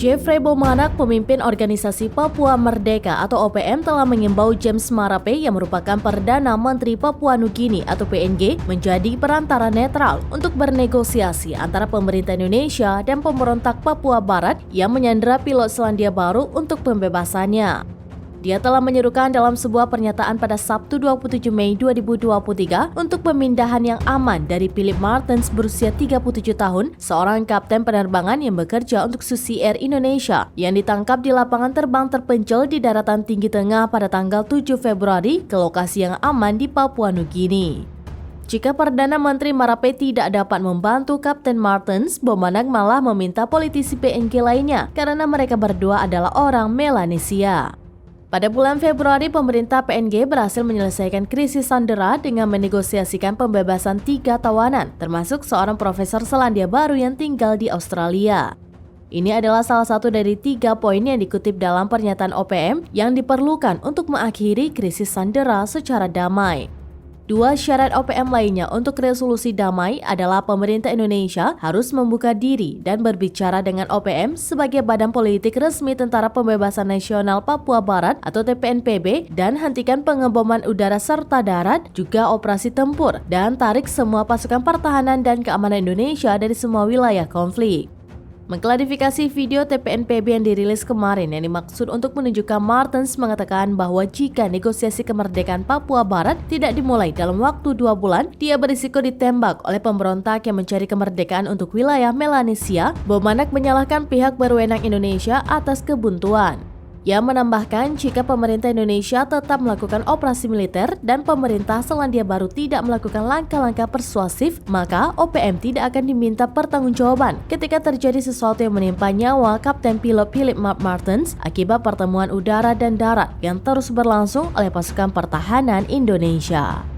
Jeffrey Bomanak, pemimpin organisasi Papua Merdeka atau OPM, telah mengimbau James Marape yang merupakan Perdana Menteri Papua Nugini atau PNG menjadi perantara netral untuk bernegosiasi antara pemerintah Indonesia dan pemberontak Papua Barat yang menyandera pilot Selandia Baru untuk pembebasannya. Dia telah menyerukan dalam sebuah pernyataan pada Sabtu 27 Mei 2023 untuk pemindahan yang aman dari Philip Martens berusia 37 tahun, seorang kapten penerbangan yang bekerja untuk Susi Air Indonesia yang ditangkap di lapangan terbang terpencil di daratan tinggi tengah pada tanggal 7 Februari ke lokasi yang aman di Papua Nugini. Jika Perdana Menteri Marape tidak dapat membantu Kapten Martens, Bomanak malah meminta politisi PNG lainnya karena mereka berdua adalah orang Melanesia. Pada bulan Februari, pemerintah PNG berhasil menyelesaikan krisis sandera dengan menegosiasikan pembebasan 3 tawanan, termasuk seorang profesor Selandia Baru yang tinggal di Australia. Ini adalah salah satu dari 3 poin yang dikutip dalam pernyataan OPM yang diperlukan untuk mengakhiri krisis sandera secara damai. 2 syarat OPM lainnya untuk resolusi damai adalah pemerintah Indonesia harus membuka diri dan berbicara dengan OPM sebagai badan politik resmi Tentara Pembebasan Nasional Papua Barat atau TPNPB dan hentikan pengeboman udara serta darat, juga operasi tempur, dan tarik semua pasukan pertahanan dan keamanan Indonesia dari semua wilayah konflik. Mengklarifikasi video TPNPB yang dirilis kemarin yang dimaksud untuk menunjukkan Martens mengatakan bahwa jika negosiasi kemerdekaan Papua Barat tidak dimulai dalam waktu 2 bulan, dia berisiko ditembak oleh pemberontak yang mencari kemerdekaan untuk wilayah Melanesia. Bomanak menyalahkan pihak berwenang Indonesia atas kebuntuan. Ia menambahkan jika pemerintah Indonesia tetap melakukan operasi militer dan pemerintah Selandia Baru tidak melakukan langkah-langkah persuasif, maka OPM tidak akan diminta pertanggungjawaban ketika terjadi sesuatu yang menimpa nyawa Kapten Pilot Philip Martens akibat pertemuan udara dan darat yang terus berlangsung oleh pasukan pertahanan Indonesia.